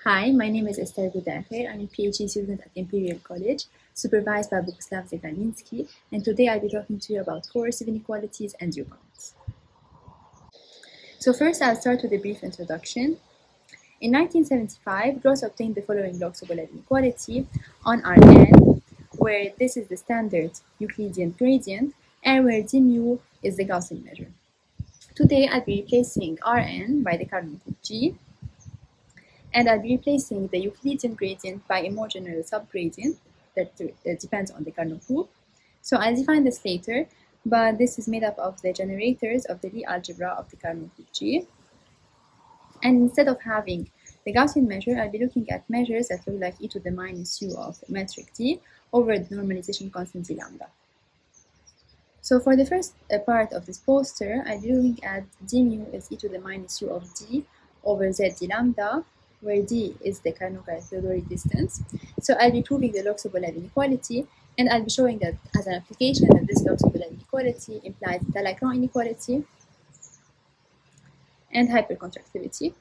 Hi, my name is Esther Goudafer. I'm a PhD student at Imperial College, supervised by Zegarlinski, and today I'll be talking to you about coercive inequalities and U-bounds. So first, I'll start with a brief introduction. In 1975, Gross obtained the following Log-Sobolev inequality on Rn, where this is the standard Euclidean gradient, and where d mu is the Gaussian measure. Today, I'll be replacing Rn by the Carnot-Carathéodory, and I'll be replacing the Euclidean gradient by a more general subgradient that depends on the Carnot group. So I'll define this later, but this is made up of the generators of the Lie algebra of the Carnot group G. And instead of having the Gaussian measure, I'll be looking at measures that look like e to the minus u of metric d over the normalization constant d lambda. So for the first part of this poster, I'll be looking at d mu is e to the minus u of d over z d lambda, where d is the Carnot-Carathéodory distance. So I'll be proving the Log-Sobolev inequality, and I'll be showing that as an application that this Log-Sobolev inequality implies Talagrand inequality and hypercontractivity.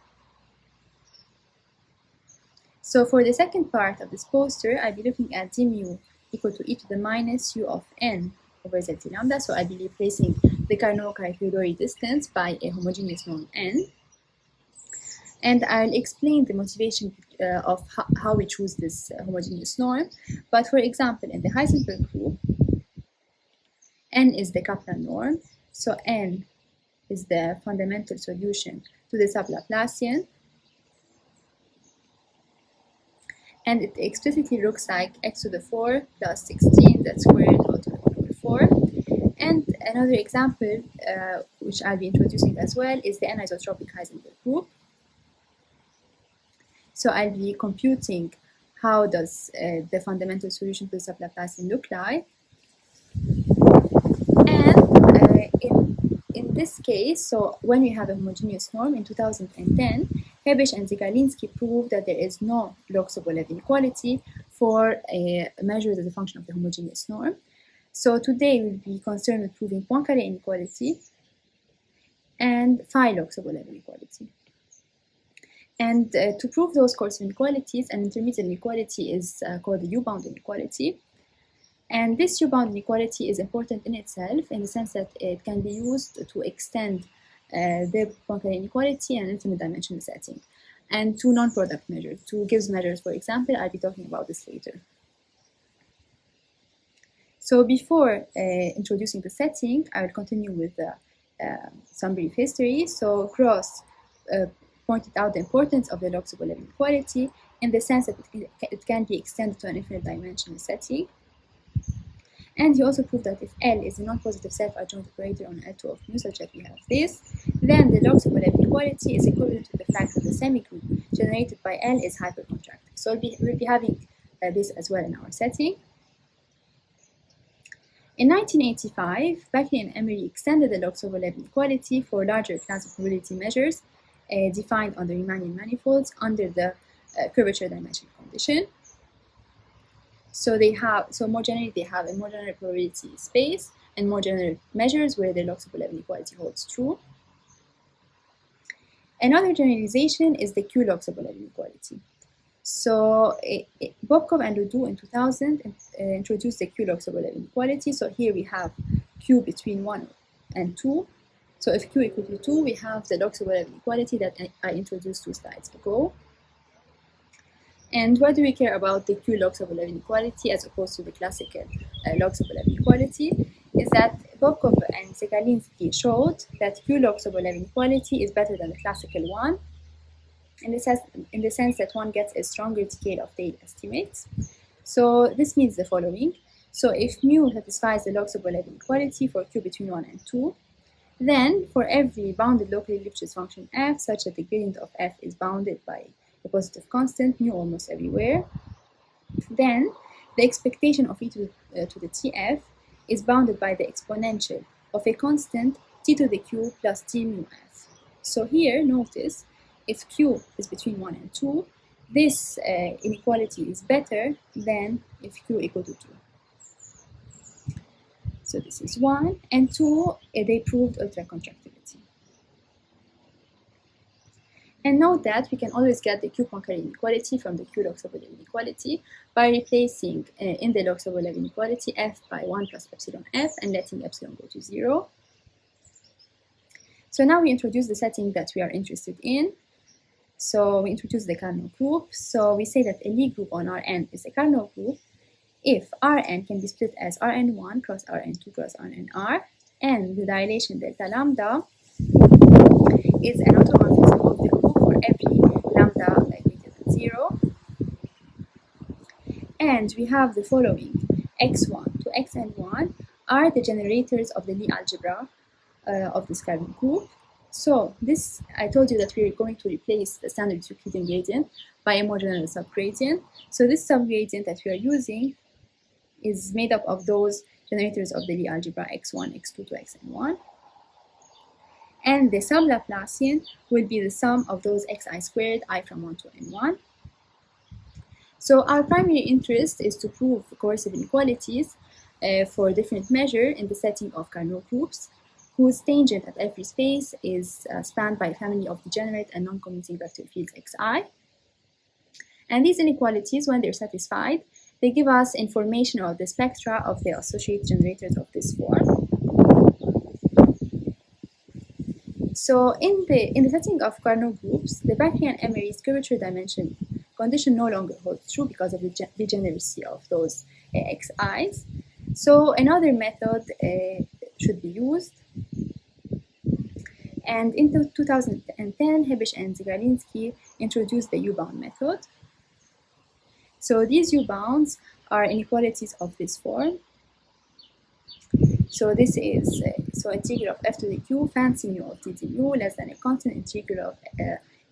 So for the second part of this poster, I'll be looking at d mu equal to e to the minus u of n over z d lambda. So I'll be replacing the Carnot-Carathéodory distance by a homogeneous norm n. And I'll explain the motivation of how we choose this homogeneous norm. But for example, in the Heisenberg group, n is the Kaplan norm. So n is the fundamental solution to the sublaplacian. And it explicitly looks like x to the 4 plus 16 z squared all to the power over 4. And another example, which I'll be introducing as well, is the anisotropic Heisenberg group. So I'll be computing how does the fundamental solution to the sublaplacian look like. And in this case, so when we have a homogeneous norm in 2010, Gibbs and Zegarlinski proved that there is no Log-Sobolev inequality for measures as a function of the homogeneous norm. So today we'll be concerned with proving Poincaré inequality and phi Log-Sobolev inequality. And to prove those coercive inequalities, an intermediate inequality is called the U-bound inequality. And this U-bound inequality is important in itself in the sense that it can be used to extend the Poincaré inequality in an infinite dimensional setting. And to non-product measures, to Gibbs measures, for example, I'll be talking about this later. So before introducing the setting, I will continue with some brief history. So Gross pointed out the importance of the Log-Sobolev inequality in the sense that it can be extended to an infinite dimensional setting. And he also proved that if L is a non-positive self-adjoint operator on L2 of mu, such that we have this, then the Log-Sobolev inequality is equivalent to the fact that the semigroup generated by L is hypercontractive. So we'll be having this as well in our setting. In 1985, Beckley and Emery extended the Log-Sobolev inequality for larger class of probability measures defined on the Riemannian manifolds under the curvature dimension condition. So more generally, they have a more general probability space and more general measures where the Log-Sobolev inequality holds true. Another generalization is the Q Log-Sobolev inequality. So Bobkov and Ledoux in 2000 introduced the Q Log-Sobolev inequality. So here we have Q between 1 and 2. So if Q equal to 2, we have the Log-Sobolev inequality that I introduced 2 slides ago. And why do we care about the Q Log-Sobolev inequality as opposed to the classical Log-Sobolev inequality? Is that Bobkov and Zegarlinski showed that Q Log-Sobolev inequality is better than the classical one, in the sense that one gets a stronger scale of Taylor estimates. So this means the following. So if mu satisfies the Log-Sobolev inequality for Q between 1 and 2, then for every bounded locally Lipschitz function f, such that the gradient of f is bounded by a positive constant, mu almost everywhere, then the expectation of e to the tf is bounded by the exponential of a constant t to the q plus t mu f. So here, notice, if q is between 1 and 2, this inequality is better than if q equal to 2. So this is 1, and 2, they proved ultracontractivity. And note that we can always get the Q Poincaré inequality from the Q Logarithmic inequality by replacing in the Logarithmic inequality f by 1 plus epsilon f and letting epsilon go to 0. So now we introduce the setting that we are interested in. So we introduce the Carnot group. So we say that a Lie group on Rn is a Carnot group if Rn can be split as Rn1 cross Rn2 cross Rnr, and the dilation delta lambda is an automorphism of the group for every lambda greater than 0. And we have the following: x1 to xn1 are the generators of the Lie algebra of this Carnot group. So this, I told you that we're going to replace the standard Euclidean gradient by a more general subgradient. So this subgradient that we are using is made up of those generators of the Lie algebra x1, x2 to xn1. And the sub-Laplacian will be the sum of those xi squared I from 1 to n1. So our primary interest is to prove coercive inequalities for different measure in the setting of Carnot groups, whose tangent at every space is spanned by a family of degenerate and non-commuting vector fields xi. And these inequalities, when they're satisfied, they give us information about the spectra of the associated generators of this form. So in the setting of Carnot groups, the Bakrian-Emery's curvature dimension condition no longer holds true because of the degeneracy of those xi's. So another method should be used. And in 2010, Gibbs and Zegarlinski introduced the U-bound method. So these U-bounds are inequalities of this form. So this is integral of f to the q fancy mu of t d mu less than a constant integral of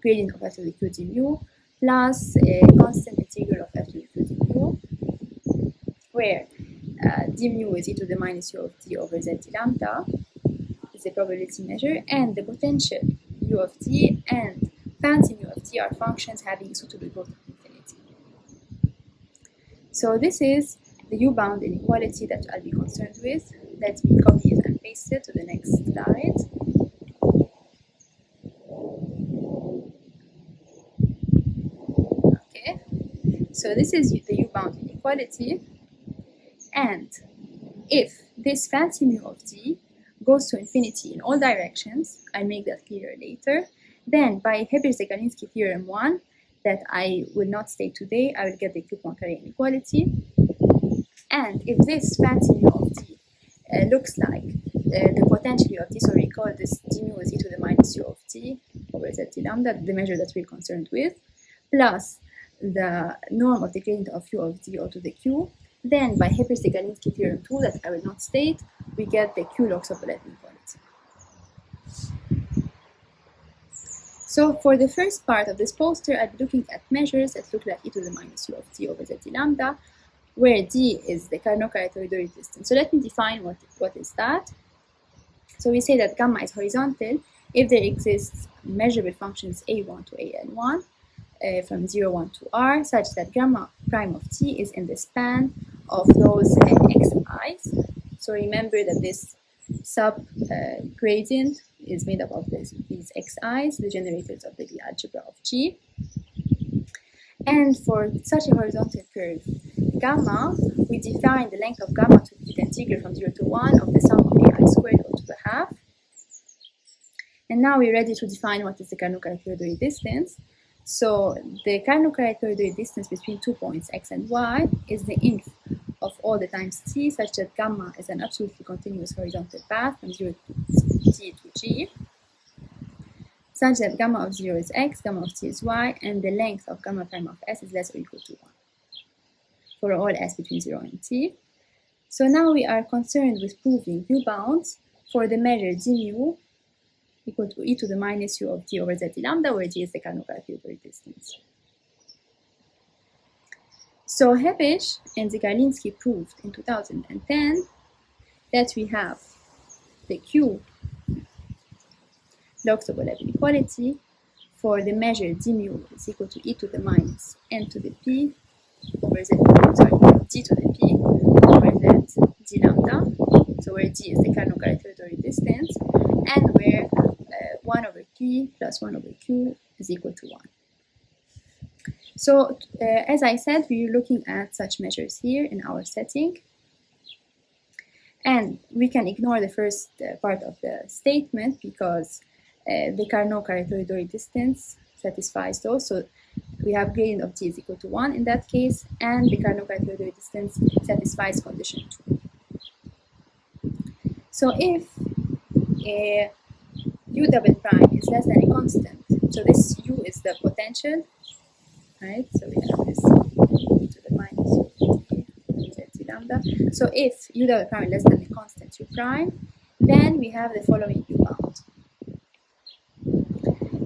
gradient of f to the q d mu plus a constant integral of f to the q d mu, where d mu is e to the minus u of t over z d lambda is a probability measure, and the potential u of t and fancy mu of t are functions having suitable growth of infinity. So this is the U-bound inequality that I'll be concerned with. Let me copy it and paste it to the next slide. Okay, so this is the U-bound inequality, and if this fancy mu of t goes to infinity in all directions, I'll make that clearer later, then by Gibbs-Zegarlinski theorem 1, that I will not state today, I will get the Q Poincaré inequality. And if this fancy mu of t looks like the potential u of t, so recall this d mu is e to the minus u of t over z t lambda, the measure that we're concerned with, plus the norm of the gradient of u of t or to the q, then by Gibbs-Zegarlinski theorem 2 that I will not state, we get the Q log Sobolev inequality. So for the first part of this poster, I'll be looking at measures that look like e to the minus u of t over z t lambda, where d is the Carnot-Carathéodory distance. So let me define what is that. So we say that gamma is horizontal if there exists measurable functions a1 to an1 from 0, 1 to r, such that gamma prime of t is in the span of those xi's. So remember that this sub-gradient is made up of these xi's, the generators of the Lie algebra of G. And for such a horizontal curve gamma, we define the length of gamma to be the integral from 0 to 1 of the sum of ai squared all to the half. And now we're ready to define what is the Carnot-Carathéodory distance. So the Carnot-Carathéodory distance between 2 points x and y is the inf of all the times t, such that gamma is an absolutely continuous horizontal path from 0 to t to g, such that gamma of 0 is x, gamma of t is y, and the length of gamma prime of s is less or equal to 1 for all s between 0 and t. So now we are concerned with proving U-bounds for the measure d mu equal to e to the minus u of t over z t lambda, where d is the Carnot-Carathéodory distance. So Gibbs and Zegarlinski proved in 2010 that we have the Q log Sobolev inequality for the measure d mu is equal to e to the minus n to the p over z, d to the p over z d lambda, so where d is the Carnot-Carathéodory distance, and where 1 over p plus 1 over q is equal to 1. So as I said, we're looking at such measures here in our setting. And we can ignore the first part of the statement because the Carnot-Carathéodory distance satisfies those. So we have gradient of t is equal to 1 in that case, and the Carnot-Carathéodory distance satisfies condition 2. So if u double prime is less than a constant, so this u is the potential, right? So we have this to the minus z lambda. So if u double prime is less than a constant u prime, then we have the following u bound.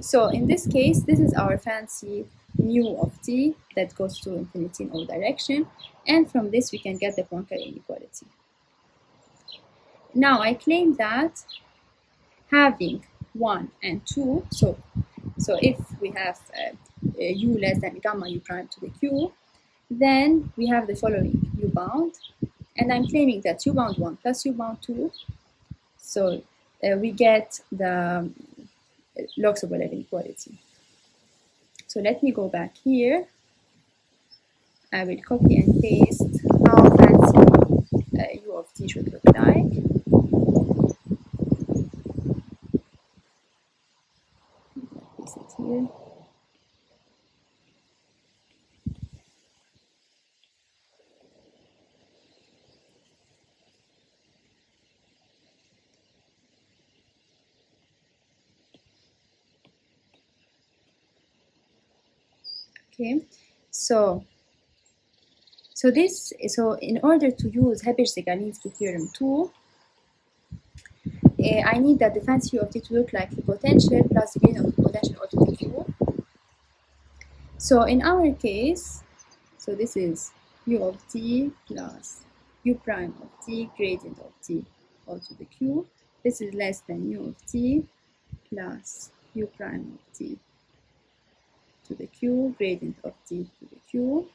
So in this case, this is our fancy mu of t that goes to infinity in all direction, and from this we can get the Poincaré inequality. Now I claim that having 1 and 2, so if we have u less than gamma u prime to the q, then we have the following u bound, and I'm claiming that u bound 1 plus u bound 2, so we get the log Sobolev inequality. So let me go back here. I will copy and paste how fancy u of t should look like. Paste it here. Okay, so in order to use Zegarlinski theorem 2, I need that the fancy u of t to look like the potential plus the gradient of the potential over to the q. So in our case, so this is u of t plus u prime of t gradient of t all to the q. This is less than u of t plus u prime of t to the q gradient of t to the q,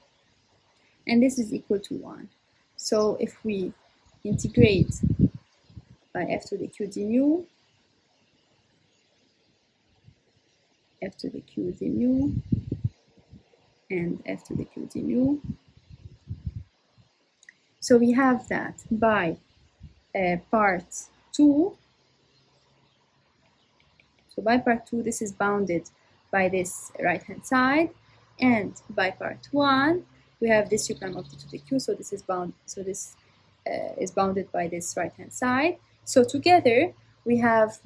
and this is equal to 1. So if we integrate by f to the q d mu, f to the q d mu, and f to the q d mu, so we have that by part 2. So by part 2, this is bounded by this right hand side, and by part 1 we have this u prime of t to the q, so this is is bounded by this right hand side. So together we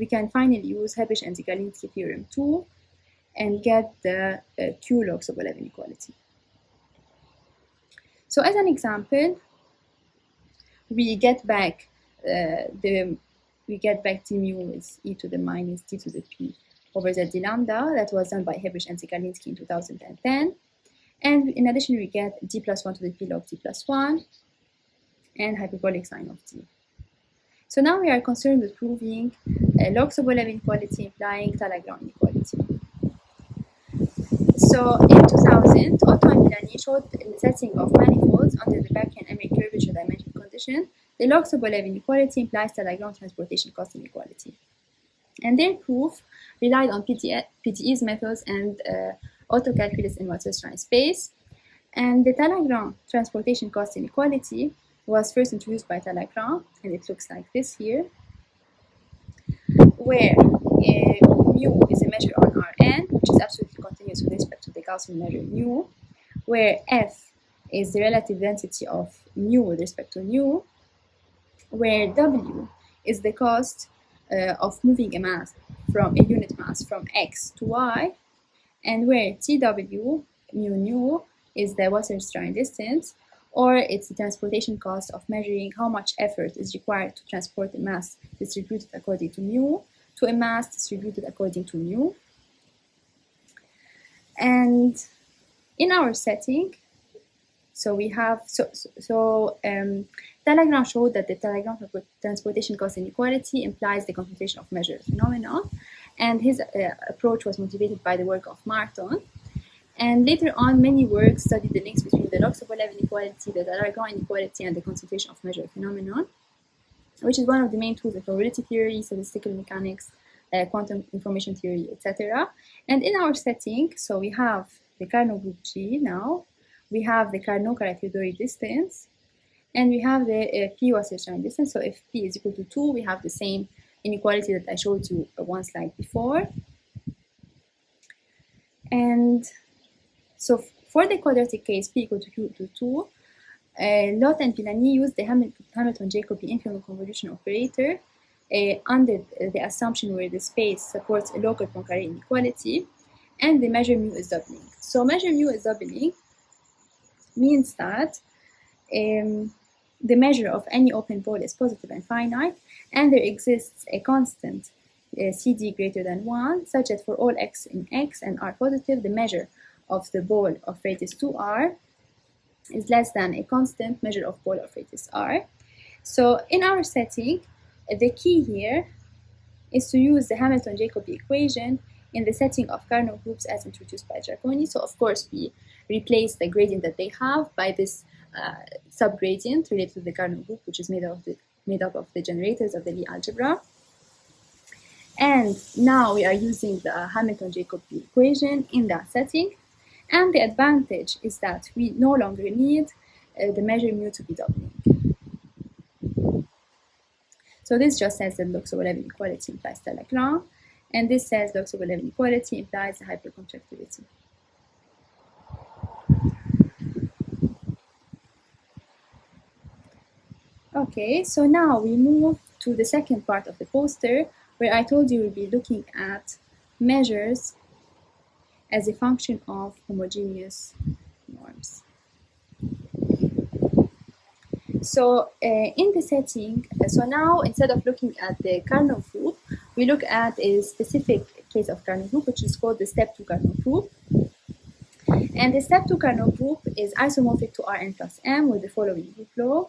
can finally use Hebbe's and Zegarlinski theorem 2 and get the q log Sobolev inequality. So as an example, we get back d mu is e to the minus t to the p over z d lambda. That was done by Hebbe's and Zegarlinski in 2010. And in addition, we get d plus 1 to the p log t plus 1 and hyperbolic sine of t. So now we are concerned with proving log Sobolev inequality implying Talagrand inequality. So in 2000, Otto and Milani showed in the setting of manifolds under the Berkean-Emery curvature dimension condition, the log Sobolev inequality implies Talagrand transportation cost inequality. And their proof relied on PTE's methods and autocalculus in Wadsworth space. And the Talagrand transportation cost inequality was first introduced by Talagrand, and it looks like this here, where mu is a measure on Rn, which is absolutely continuous with respect to the Gaussian measure mu, where F is the relative density of mu with respect to nu, where W is the cost of moving a mass from a unit mass from X to Y, and where TW, mu nu, is the Wasserstein distance, or it's the transportation cost of measuring how much effort is required to transport a mass distributed according to mu to a mass distributed according to nu. And in our setting, so we have Talagrand showed that the Talagrand transportation cost inequality implies the concentration of measured phenomena, and his approach was motivated by the work of Martin. And later on, many works studied the links between the log Sobolev inequality, the Talagrand inequality, and the concentration of measured phenomenon, which is one of the main tools in probability theory, statistical mechanics, quantum information theory, etc. And in our setting, so we have the Carnot group G now, we have the Carnot-Carathéodory distance, and we have the P Wasserstein distance. So if P is equal to 2, we have the same inequality that I showed you one slide before. And so for the quadratic case, P equal to 2, Lot and Villani used the Hamilton-Jacobi infinite convolution operator under the assumption where the space supports a local Poincaré inequality, and the measure mu is doubling. So measure mu is doubling means that the measure of any open ball is positive and finite, and there exists a constant CD greater than 1, such that for all x in x and r positive, the measure of the ball of radius 2r is less than a constant measure of ball of radius r. So in our setting, the key here is to use the Hamilton-Jacobi equation in the setting of Carnot groups as introduced by Giacconi. So of course we replace the gradient that they have by this subgradient related to the Carnot group, which is made up of the generators of the Lie algebra. And now we are using the Hamilton-Jacobi equation in that setting. And the advantage is that we no longer need the measure mu to be doubling. So this just says that Logarithmic inequality implies Talagrand, and this says Logarithmic inequality implies the hypercontractivity. Okay, so now we move to the second part of the poster, where I told you we'll be looking at measures as a function of homogeneous norms. So in the setting, so now instead of looking at the Carnot group, we look at a specific case of Carnot group, which is called the step 2 Carnot group. And the step 2 Carnot group is isomorphic to Rn plus m with the following group law,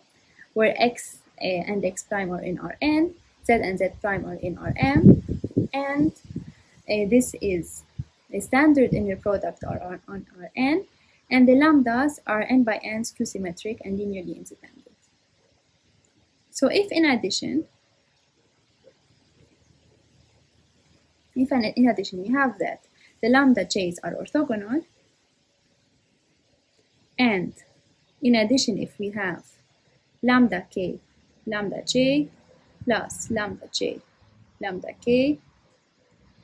where x and x prime are in Rn, z and z prime are in Rm, and this is a standard inner product are on Rn, and the lambdas are n by n skew symmetric and linearly independent. So if in addition we have that the lambda j's are orthogonal, and in addition if we have lambda k, lambda j plus lambda j, lambda k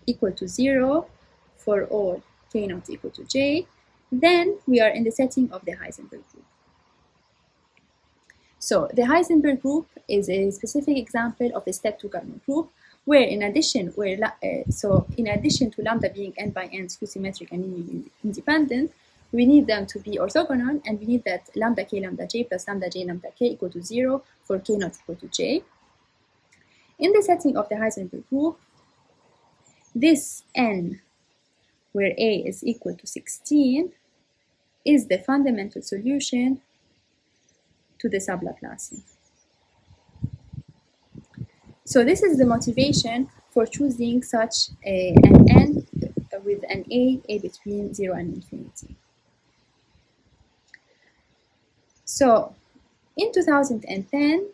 equal to 0 for all k not equal to j, then we are in the setting of the Heisenberg group. So the Heisenberg group is a specific example of a step 2 Carnot group, where in addition to lambda being n by n skew symmetric and linearly independent, we need them to be orthogonal, and we need that lambda k lambda j plus lambda j lambda k equal to 0 for k not equal to j. In the setting of the Heisenberg group, this n, where a is equal to 16, is the fundamental solution to the sublaplacian. So this is the motivation for choosing such an n with an a between 0 and infinity. So in 2010,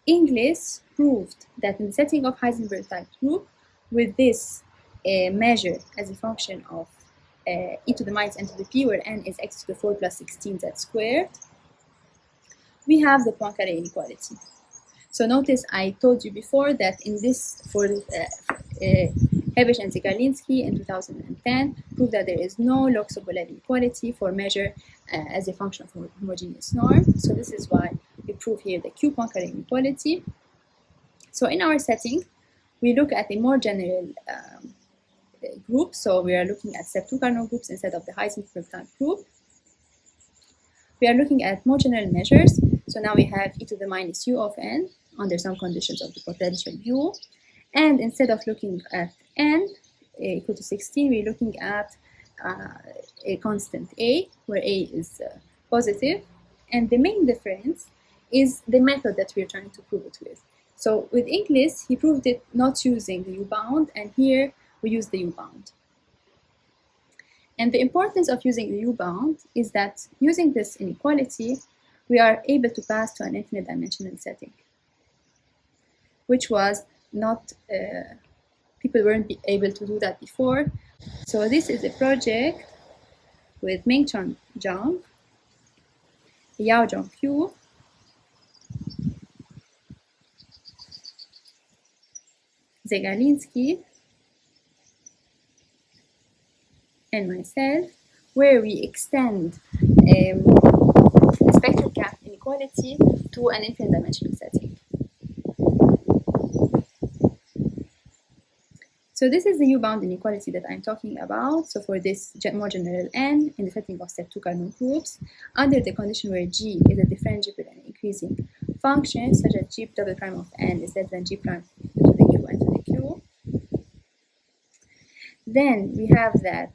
Inglis proved that in the setting of Heisenberg type group, with this measure as a function of e to the minus n to the p, where n is x to the 4 plus 16z squared, we have the Poincaré inequality. So notice I told you before that in this, for Gibbs and Zegarlinski in 2010 proved that there is no Logarithmic Sobolev inequality for measure as a function of a homogeneous norm. So this is why we prove here the Q Poincaré inequality. So in our setting, we look at a more general group. So we are looking at step 2 Carnot groups instead of the Heisenberg type group. We are looking at more general measures. So now we have e to the minus u of n under some conditions of the potential u. And instead of looking at n equal to 16, we're looking at a constant a, where a is positive. And the main difference is the method that we're trying to prove it with. So with Inglis, he proved it not using the u-bound, and here we use the u-bound. And the importance of using the u-bound is that using this inequality, we are able to pass to an infinite dimensional setting, which was not people weren't able to do that before. So this is a project with Ming-Chun Zhang, Yaozhong Q, Zegarlinski, and myself, where we extend the spectral gap inequality to an infinite dimensional setting. So this is the U-bound inequality that I'm talking about. So for this more general n in the setting of step 2 Carnot groups, under the condition where g is a differentiable and increasing function, such as g double prime of n is less than g prime to the q and to the q, then we have that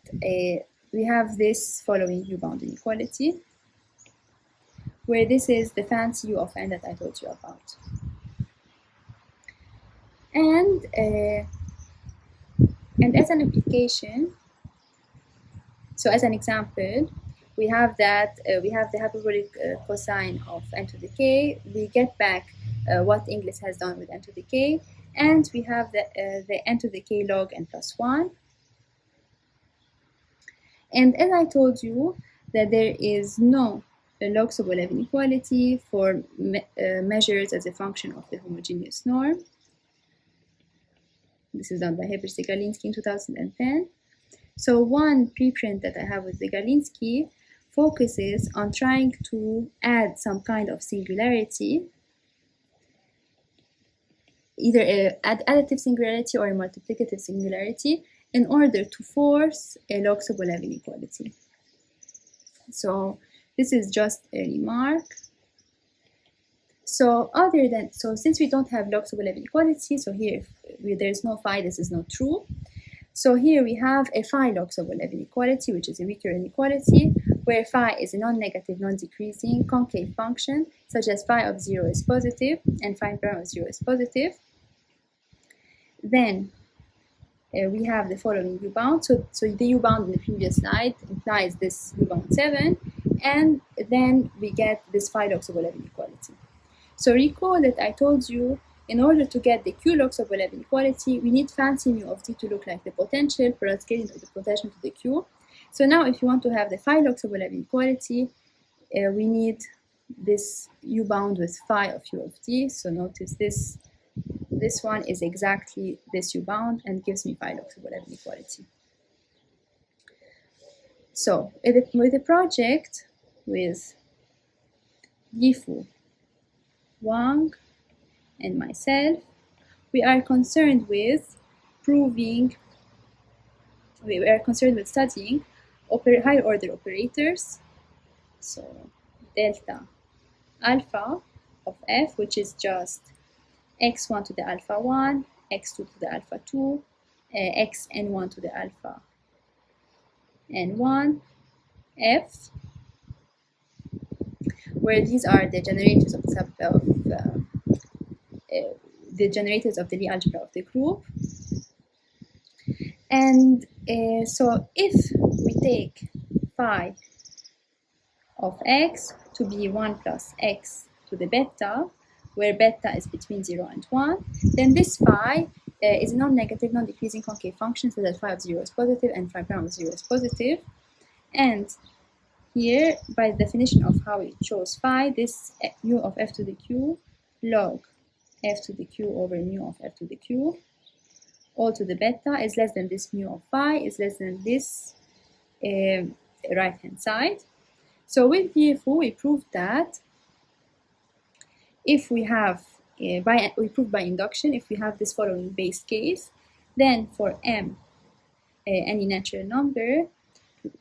we have this following U-bound inequality, where this is the fancy u of n that I told you about. And as an application, so as an example, we have that we have the hyperbolic cosine of n to the k. We get back what English has done with n to the k, and we have the n to the k log n plus 1. And as I told you, that there is no log Sobolev inequality for measures as a function of the homogeneous norm. This is done by Zegarlinski in 2010. So one preprint that I have with Zegarlinski focuses on trying to add some kind of singularity, either an additive singularity or a multiplicative singularity, in order to force a log Sobolev inequality. So this is just a remark. So since we don't have log Sobolev inequality, so here there's no phi, this is not true. So here we have a phi log Sobolev inequality, which is a weaker inequality, where phi is a non-negative, non-decreasing concave function, such as phi of 0 is positive and phi prime of 0 is positive. Then we have the following U-bound. So the U-bound in the previous slide implies this U-bound 7, and then we get this phi log Sobolev inequality. So recall that I told you, in order to get the Q log Sobolev inequality, we need fancy mu of t to look like the potential, product gradient of the potential to the Q. So now if you want to have the phi log Sobolev inequality, we need this U-bound with phi of u of t. So notice this one is exactly this U-bound and gives me phi log Sobolev inequality. So with the project with Yifu, Wang, and myself, we are concerned with studying higher order operators. So delta alpha of f, which is just x1 to the alpha 1, x2 to the alpha 2, xn1 to the alpha n1, f, where these are the generators of the generators of the Lie algebra of the group. And so if we take phi of x to be 1 plus x to the beta, where beta is between 0 and 1, then this phi is a non-negative, non-decreasing concave function, so that phi of 0 is positive and phi prime of 0 is positive. And here, by the definition of how we chose phi, this mu of f to the q log f to the q over mu of f to the q all to the beta is less than this mu of phi, is less than this right-hand side. So with Yifu, we proved that if we have, we proved by induction, if we have this following base case, then for m, any natural number,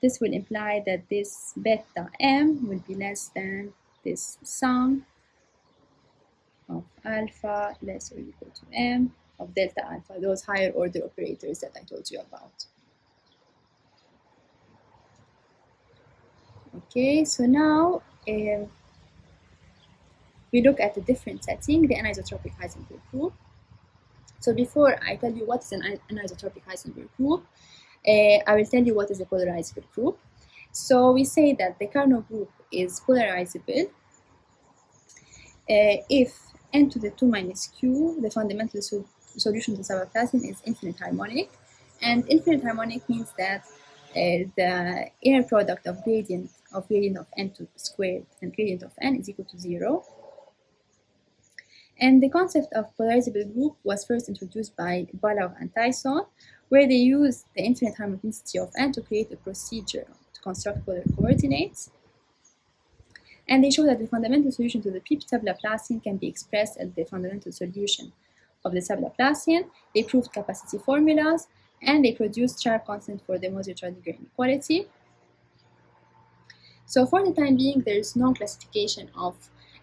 this will imply that this beta m will be less than this sum of alpha less or equal to m of delta alpha, those higher order operators that I told you about. Okay, so now we look at a different setting, the anisotropic Heisenberg group. So before I tell you what is an anisotropic Heisenberg group, I will tell you what is a polarizable group. So we say that the Carnot group is polarizable if n to the 2 minus q, the fundamentals solution to Laplacian is infinite harmonic. And infinite harmonic means that the inner product of gradient of n to the squared and gradient of n is equal to 0. And the concept of polarizable group was first introduced by Balog and Tyson, where they used the infinite harmonicity of n to create a procedure to construct polar coordinates. And they show that the fundamental solution to the P sublaplacian can be expressed as the fundamental solution of the sublaplacian. They proved capacity formulas, and they produced sharp constant for the Moser-Schrödinger inequality. So for the time being, there is no classification of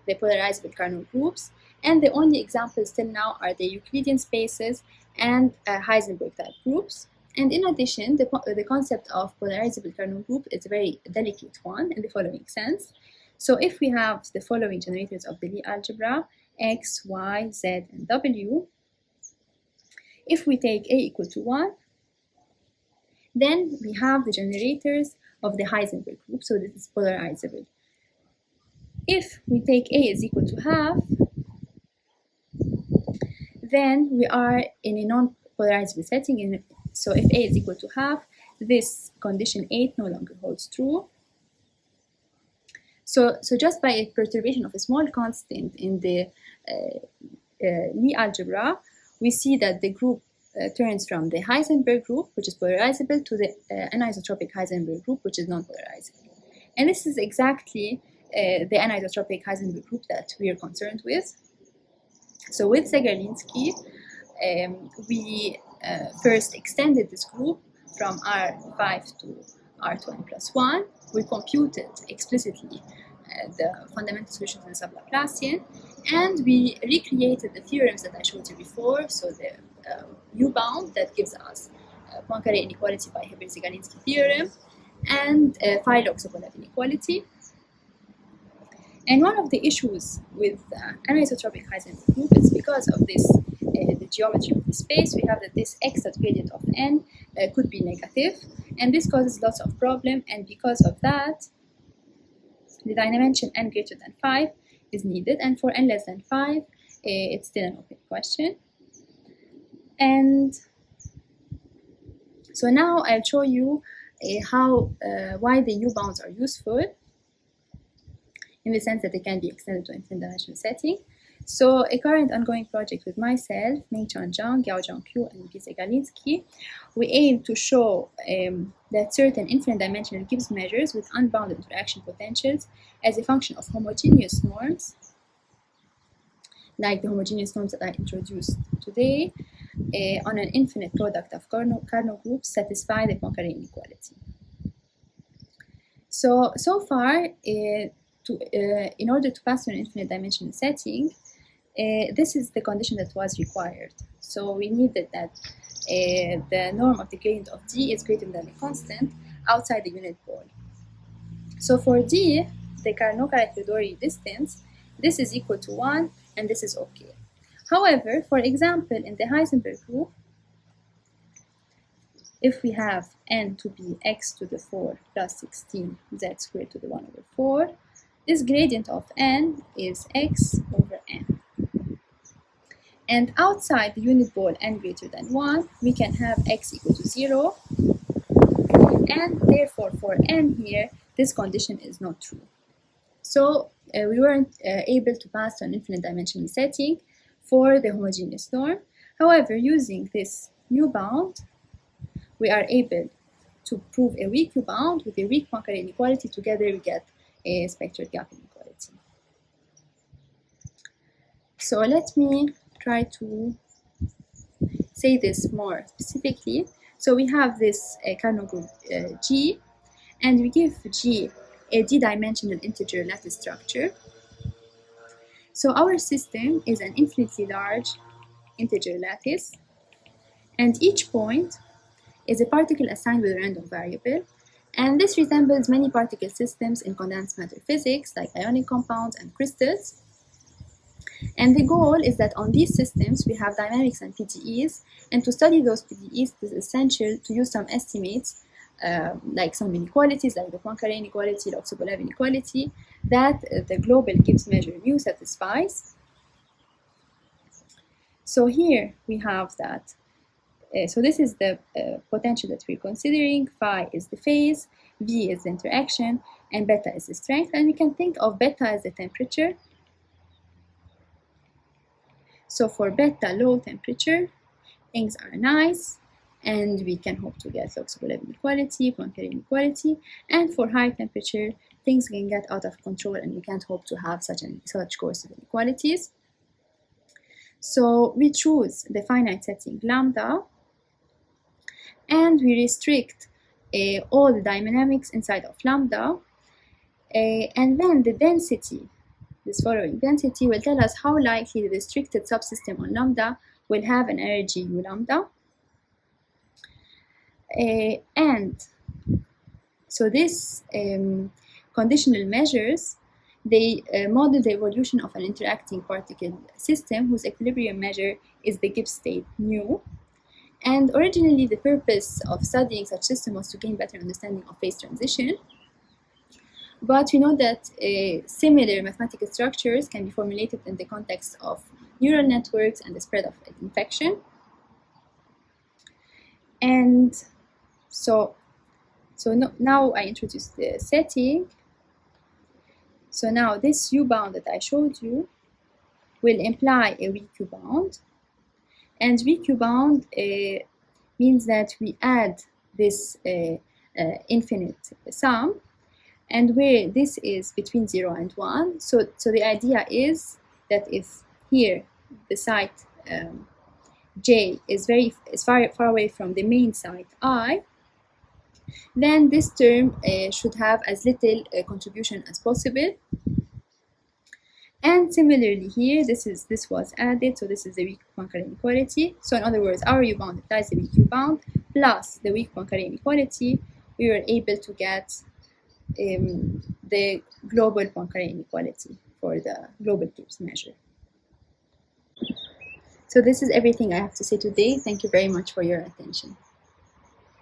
the polarizable Carnot groups, and the only examples till now are the Euclidean spaces and Heisenberg type groups. And in addition, the concept of polarizable Carnot group is a very delicate one in the following sense. So if we have the following generators of the Lie algebra, x, y, z, and w, if we take a equal to 1, then we have the generators of the Heisenberg group, so this is polarizable. If we take a is equal to half, then we are in a non-polarizable setting. So if a is equal to half, this condition 8 no longer holds true. So just by a perturbation of a small constant in the Lie algebra, we see that the group turns from the Heisenberg group, which is polarizable, to the anisotropic Heisenberg group, which is non-polarizable. And this is exactly the anisotropic Heisenberg group that we are concerned with. So with Zegarlinski, we first extended this group from R5 to R2n plus 1. We computed explicitly the fundamental solution to the sublaplacian, and we recreated the theorems that I showed you before. So the U-bound that gives us Poincaré inequality by Hilbert-Zegarlinski theorem, and Logarithmic Sobolev inequality. And one of the issues with anisotropic Heisenberg group is because of this, the geometry of the space. We have that this x at gradient of n could be negative, and this causes lots of problem. And because of that, the dimension n greater than 5 is needed, and for n less than 5, it's still an open question. And so now I'll show you why the U-bounds are useful, in the sense that they can be extended to infinite dimensional setting. So a current ongoing project with myself, Ming-Chan Zhang, Yao-Zhang Qiu, and Zegarlinski, we aim to show that certain infinite dimensional Gibbs measures with unbounded interaction potentials as a function of homogeneous norms, like the homogeneous norms that I introduced today, on an infinite product of Carnot groups satisfy the Poincaré inequality. So far, in order to pass to an infinite dimensional setting, this is the condition that was required. So we needed that the norm of the gradient of d is greater than a constant outside the unit ball. So for d, the Carnot-Carathéodory distance, this is equal to 1, and this is okay. However, for example, in the Heisenberg group, if we have n to be x to the 4 plus 16 z squared to the 1 over 4, this gradient of n is x over n. And outside the unit ball n greater than 1, we can have x equal to 0. And therefore, for n here, this condition is not true. So we weren't able to pass to an infinite dimensional setting for the homogeneous norm. However, using this U-bound, we are able to prove a weak U-bound with a weak Poincaré inequality. Together, we get a spectral gap inequality. So let me try to say this more specifically. So we have this Carnot group G, and we give G a d-dimensional integer lattice structure. So our system is an infinitely large integer lattice, and each point is a particle assigned with a random variable. And this resembles many particle systems in condensed matter physics, like ionic compounds and crystals. And the goal is that on these systems, we have dynamics and PDEs. And to study those PDEs, it is essential to use some estimates, like some inequalities, like the Poincaré inequality, the Sobolev inequality, that the global Gibbs measure mu satisfies. So here we have that. So this is the potential that we're considering. Phi is the phase, V is the interaction, and beta is the strength. And we can think of beta as the temperature. So for beta, low temperature, things are nice, and we can hope to get Sobolev inequality, Poincaré inequality. And for high temperature, things can get out of control, and we can't hope to have such coercive inequalities. So we choose the finite setting lambda, and we restrict all the dynamics inside of lambda, and then the density, this following density, will tell us how likely the restricted subsystem on lambda will have an energy u lambda. And so this conditional measures, they model the evolution of an interacting particle system whose equilibrium measure is the Gibbs state nu. And originally, the purpose of studying such system was to gain better understanding of phase transition. But we know that similar mathematical structures can be formulated in the context of neural networks and the spread of infection. And so now I introduce the setting. So now this U-bound that I showed you will imply a weak U-bound. And weak U-bound means that we add this infinite sum, and where this is between 0 and 1. So the idea is that if here the site J is far away from the main site I, then this term should have as little contribution as possible. And similarly here, this was added, so this is the weak Poincaré inequality. So in other words, our U-bound implies the weak U-bound plus the weak Poincaré inequality. We were able to get the global Poincaré inequality for the global Gibbs measure. So this is everything I have to say today. Thank you very much for your attention.